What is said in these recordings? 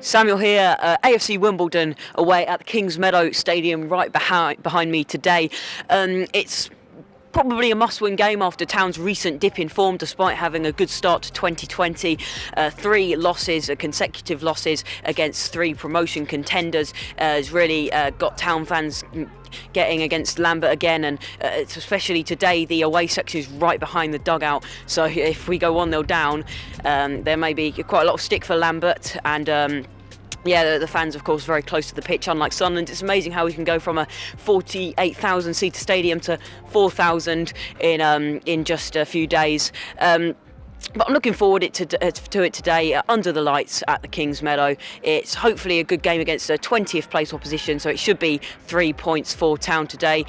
Samuel here, AFC Wimbledon away at the Kings Meadow Stadium right behind me today. It's probably a must-win game after Town's recent dip in form, despite having a good start to 2020. Three losses, consecutive losses against three promotion contenders has really got Town fans getting against Lambert again, and especially today the away section is right behind the dugout, so if we go 1-0 down, there may be quite a lot of stick for Lambert, and yeah, the fans, of course, very close to the pitch, unlike Sunderland. It's amazing how we can go from a 48,000 seater stadium to 4,000 in just a few days. But I'm looking forward to it today under the lights at the Kings Meadow. It's hopefully a good game against a 20th place opposition, so it should be 3 points for Town today.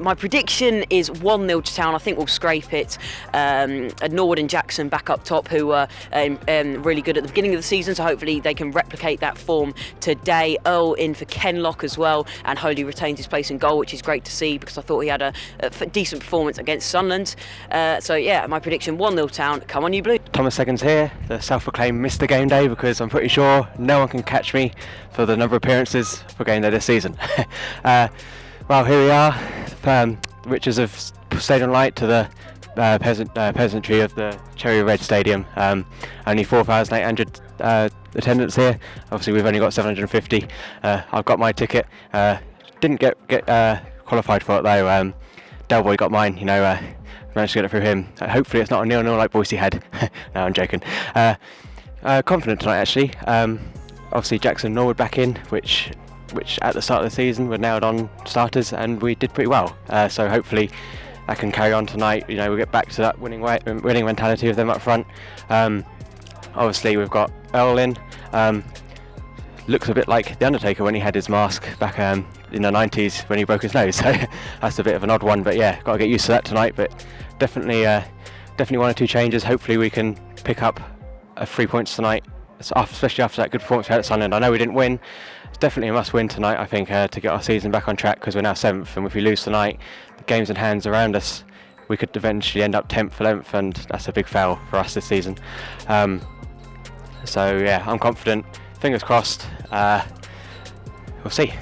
My prediction is 1-0 to Town. I think we'll scrape it. Norwood and Jackson back up top, who were really good at the beginning of the season, so hopefully they can replicate that form today. Earl in for Kenlock as well, and Holy retains his place in goal, which is great to see because I thought he had a decent performance against Sunderland. So yeah, my prediction 1-0 Town. Come on, you Blue. Thomas Seconds here, the self-proclaimed Mr. Game Day, because I'm pretty sure no one can catch me for the number of appearances for Game Day this season. Well, here we are, the riches of Stadium Light to the peasantry of the Cherry Red Stadium. Only 4,800 attendance here. Obviously, we've only got 750. I've got my ticket. Didn't get qualified for it though. Del Boy got mine. Managed to get it through him. Hopefully, it's not a 0-0 like Boise had. No, I'm joking. Confident tonight, actually. Obviously, Jackson Norwood back in, which at the start of the season were nailed on starters, and we did pretty well. So hopefully that can carry on tonight. We'll get back to that winning mentality of them up front. Obviously we've got Earl in. Looks a bit like the Undertaker when he had his mask back in the 90s when he broke his nose. So that's a bit of an odd one, but yeah, got to get used to that tonight. But definitely one or two changes. Hopefully we can pick up 3 points tonight, especially after that good performance we had at Sunderland. I know we didn't win. It's definitely a must-win tonight, I think, to get our season back on track, because we're now 7th, and if we lose tonight, the games in hands around us, we could eventually end up 10th, 11th, and that's a big fail for us this season. So yeah, I'm confident. Fingers crossed. We'll see.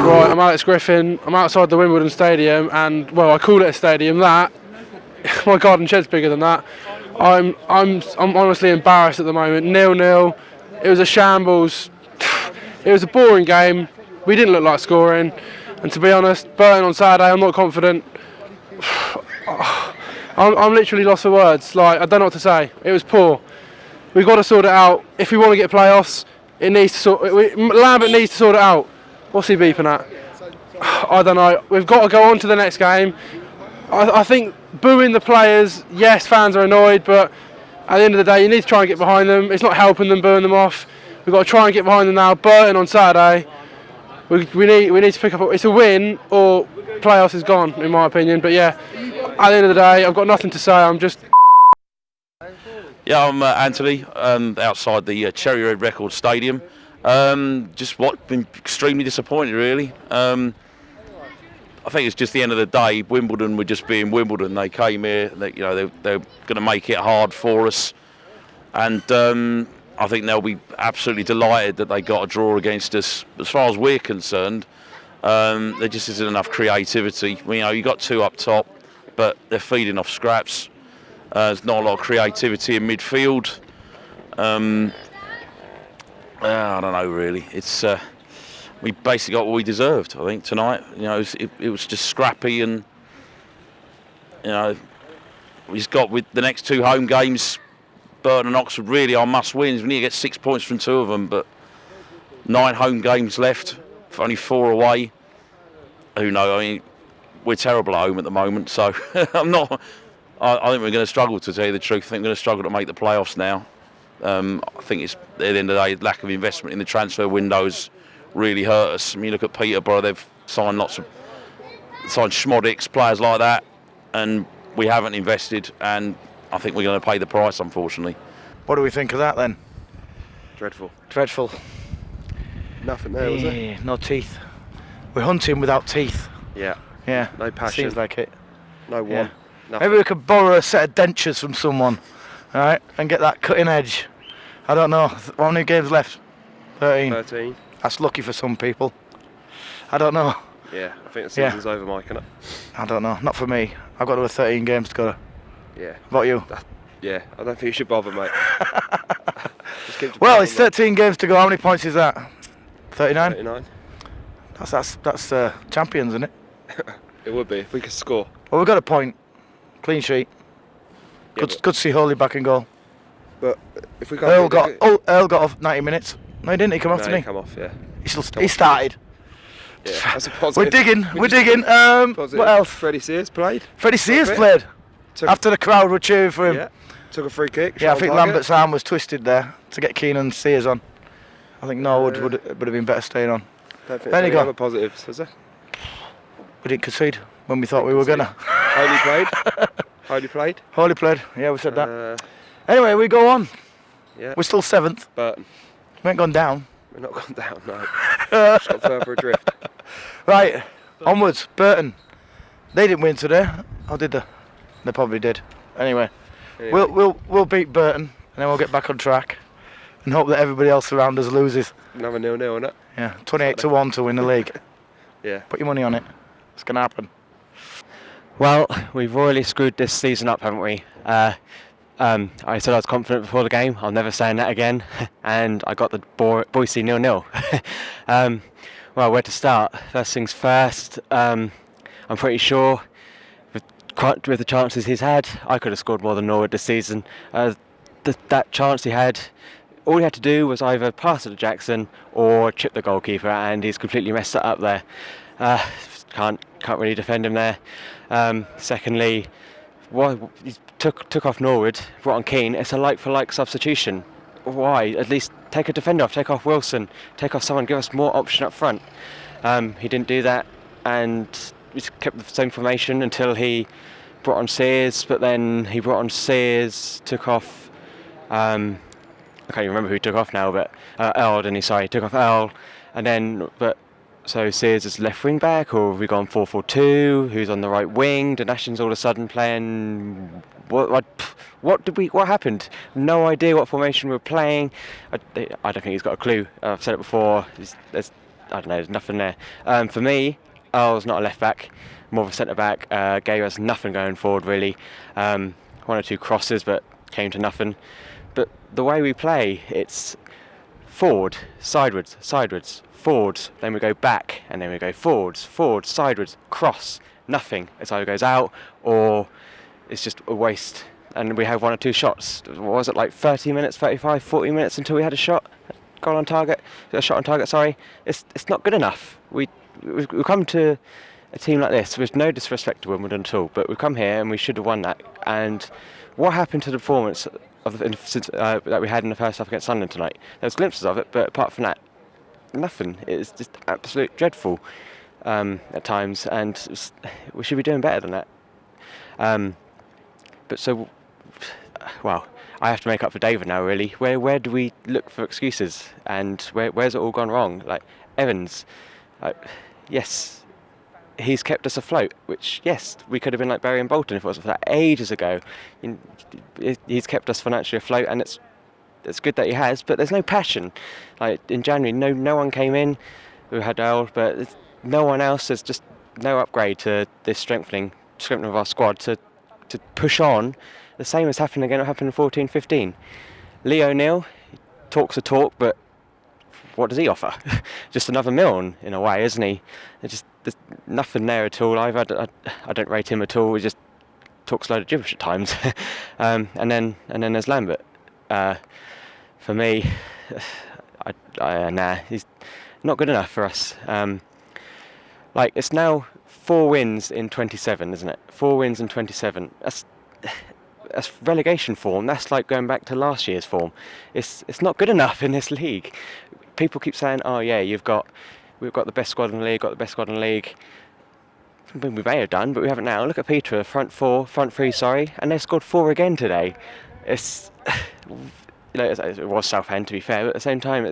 Right, I'm Alex Griffin. I'm outside the Wimbledon Stadium, and well, I call it a stadium. That my garden shed's bigger than that. I'm honestly embarrassed at the moment. 0-0. It was a shambles. It was a boring game. We didn't look like scoring, and to be honest, Burton on Saturday, I'm not confident. I'm literally lost for words. Like, I don't know what to say. It was poor. We've got to sort it out. If we want to get playoffs, Lambert needs to sort it out. What's he beeping at? I don't know. We've got to go on to the next game. I think booing the players, yes, fans are annoyed, but at the end of the day, you need to try and get behind them. It's not helping them booing them off. We've got to try and get behind them now. Burton on Saturday, we need to pick up. It's a win or playoffs is gone, in my opinion. But yeah, at the end of the day, I've got nothing to say. I'm just. Yeah, I'm Anthony, outside the Cherry Red Record Stadium. Been extremely disappointed, really. I think it's just the end of the day. Wimbledon were just being Wimbledon. They came here, they're going to make it hard for us, and I think they'll be absolutely delighted that they got a draw against us. As far as we're concerned, there just isn't enough creativity. You know, you got 2 up top, but they're feeding off scraps. There's not a lot of creativity in midfield. I don't know really. It's we basically got what we deserved. I think tonight. You know, it was just scrappy, and you know, we just got with the next 2 home games. Burton and Oxford really are must-wins. We need to get 6 points from 2 of them, but 9 home games left, for only 4 away. Who knows? I mean, we're terrible at home at the moment, so I'm not. I think we're going to struggle, to tell you the truth. I think we're going to struggle to make the playoffs now. I think it's at the end of the day, lack of investment in the transfer windows really hurt us. I mean, you look at Peterborough; they've signed Schmodics, players like that, and we haven't invested. And I think we're going to pay the price, unfortunately. What do we think of that then? Dreadful. Dreadful. Nothing there, was it? No teeth. We're hunting without teeth. Yeah. Yeah. No passion. Seems like it. No one. Yeah. Nothing. Maybe we could borrow a set of dentures from someone, all right, and get that cutting edge. I don't know. How many games left? 13. 13. That's lucky for some people. I don't know. Yeah, I think the season's over, Mike, isn't it? I don't know. Not for me. I've got to have 13 games to go. Yeah. What about you? Yeah, I don't think you should bother, mate. Just keep to Well, bother, it's 13 games to go. How many points is that? 39? 39. That's champions, isn't it? It would be if we could score. Well, we've got a point. Clean sheet. Yeah, Good to see Holy back in goal. But if we can't. Earl got off 90 minutes. No, he didn't. He come off, No, didn't he? come off, yeah. He started. Yeah, that's a positive. We're digging. Positive. What else? Freddie Sears played. Freddie Sears That's it. played. Took- After the crowd were cheering for him. Yeah. Took a free kick. Yeah, I shot think on target. Lambert's arm was twisted there to get Keenan Sears on. I think Norwood would have been better staying on. Don't think There there's you any go. other positives, is there? We didn't concede when we thought we were gonna. Holy played. Holy played. Holy played. Yeah, we said that. Uh, Anyway, we go on. yeah. We're still 7th. Burton. We ain't gone down. We're not gone down, no. Just got further adrift. Right, onwards. Burton. They didn't win today. Or did they? They probably did. Anyway, Anyway, we'll beat Burton and then we'll get back on track and hope that everybody else around us loses. another 0-0, innit? Yeah, 28-1 to win the league. Yeah. Put your money on it. It's gonna happen. Well, we've royally screwed this season up, haven't we? I said I was confident before the game. I'll never say that again. And I got the Boise 0-0. Well, where to start? First things first. I'm pretty sure with the chances he's had, I could have scored more than Norwood this season. That chance he had, all he had to do was either pass it to Jackson or chip the goalkeeper, and he's completely messed that up there. Can't really defend him there. Secondly, he took off Norwood, brought on Keane. It's a like-for-like substitution. Why? At least take a defender off, take off Wilson, take off someone, give us more option up front. He didn't do that, and we kept the same formation until he brought on Sears, but then he brought on Sears, took off... I can't even remember who he took off now, but Earl, didn't he? Sorry, he took off Earl, and then... So Sears is left wing back, or have we gone 4-4-2? Who's on the right wing? Donashin's all of a sudden playing. What happened? No idea what formation we were playing. I don't think he's got a clue. I've said it before. I don't know. There's nothing there. For me, Earl's not a left back, more of a centre back. Gave us nothing going forward really. One or two crosses, but came to nothing. But the way we play, it's forward, sideways, forwards, then we go back, and then we go forwards, sideways, cross, nothing. It either goes out or it's just a waste. And we have 1 or 2 shots. What was it, like 30 minutes, 35, 40 minutes until we had a shot? Goal on target, a shot on target, sorry. It's not good enough. We come to a team like this with no disrespect to Wimbledon at all, but we come here and we should have won that. And what happened to the performance that we had in the first half against Sunderland tonight? There was glimpses of it, but apart from that, nothing. It's just absolutely dreadful at times, and we should be doing better than that. Well, I have to make up for David now, really. Where do we look for excuses, and where's it all gone wrong? Like Evans, yes, he's kept us afloat, which, yes, we could have been like Barry and Bolton if it wasn't for that ages ago. He's kept us financially afloat, and it's good that he has, but there's no passion. Like in January, no one came in. We had Earl, but no one else. There's just no upgrade to this strengthening of our squad to push on. The same has happened again. It happened in 14-15. Lee O'Neill talks a talk, but what does he offer? Just another Milne in a way, isn't he? There's nothing there at all. I don't rate him at all. He just talks a load of gibberish at times. and then there's Lambert. For me, he's not good enough for us. Like, it's now 4 wins in 27, isn't it? 4 wins in 27. That's relegation form. That's like going back to last year's form. It's not good enough in this league. People keep saying, "Oh yeah, we've got the best squad in the league, We may have done, but we haven't now. Look at Peterborough, front three, and they scored 4 again today. It's it was Southend, to be fair, but at the same time,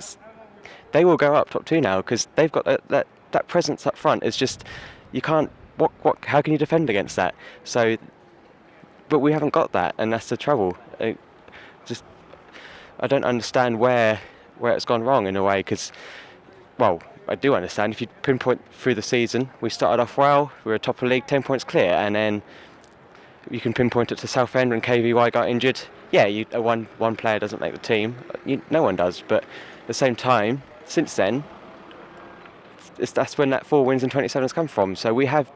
they will go up top 2 now because they've got that presence up front. It's just you can't. How can you defend against that? So. But we haven't got that, and that's the trouble. I don't understand where it's gone wrong in a way, because, well, I do understand. If you pinpoint through the season, we started off well, we were top of the league, 10 points clear, and then you can pinpoint it to Southend when KVY got injured. Yeah, one player doesn't make the team. No one does, but at the same time, since then, that's when that 4 wins in 27 has come from. So we have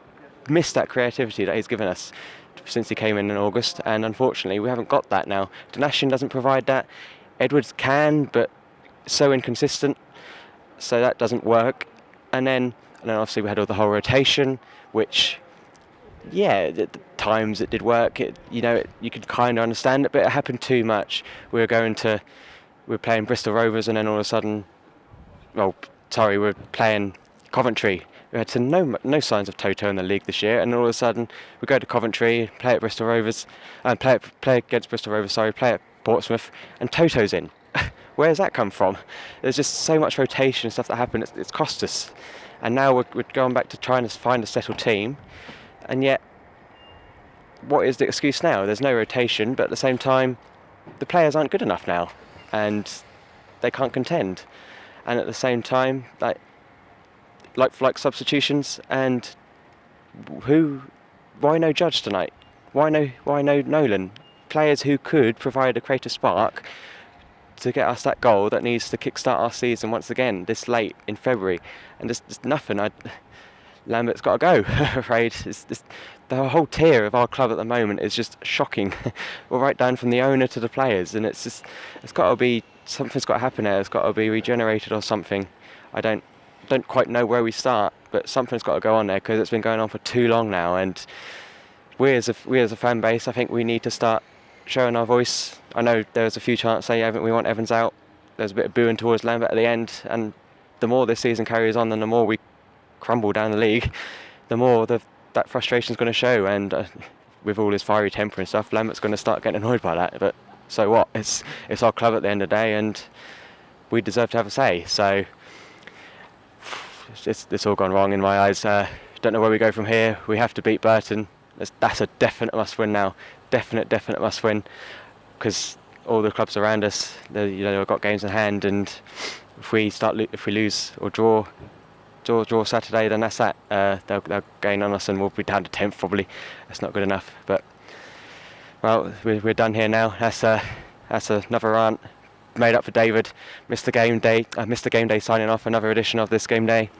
missed that creativity that he's given us since he came in August, and unfortunately we haven't got that now. Donashian doesn't provide that. Edwards can, but so inconsistent, so that doesn't work. And then obviously we had all the whole rotation, which, yeah, at times it did work. You could kind of understand it, but it happened too much. We were playing Bristol Rovers, and then all of a sudden, we're playing Coventry. We had no signs of Toto in the league this year, and all of a sudden we go to Coventry, play at Bristol Rovers, and play against Bristol Rovers. Play at Portsmouth, and Toto's in. Where does that come from? There's just so much rotation and stuff that happened. It's cost us, and now we're going back to trying to find a settled team, and yet, what is the excuse now? There's no rotation, but at the same time, the players aren't good enough now, and they can't contend. And at the same time, like substitutions, and why no Judge tonight? Why no Nolan? Players who could provide a creative spark to get us that goal that needs to kickstart our season once again this late in February, and there's nothing. Lambert's got to go. I'm afraid the whole tier of our club at the moment is just shocking. Well, right down from the owner to the players, and it's got to be, something's got to happen there. It's got to be regenerated or something. I don't quite know where we start, but something's got to go on there because it's been going on for too long now, and we as a fan base, I think we need to start showing our voice. I know there was a few chants saying we want Evans out. There's a bit of booing towards Lambert at the end, and the more this season carries on and the more we crumble down the league, the more that frustration's going to show, and with all his fiery temper and stuff, Lambert's going to start getting annoyed by that. But so what? It's our club at the end of the day, and we deserve to have a say. So it's all gone wrong in my eyes. Don't know where we go from here. We have to beat Burton. That's a definite must-win now. Definite must-win, because all the clubs around us, they've got games in hand, and if we lose or draw Saturday, then that's that. They'll gain on us, and we'll be down to 10th probably. That's not good enough. But well, we're done here now. That's another rant made up for David. Mr. Game Day signing off another edition of this Game Day.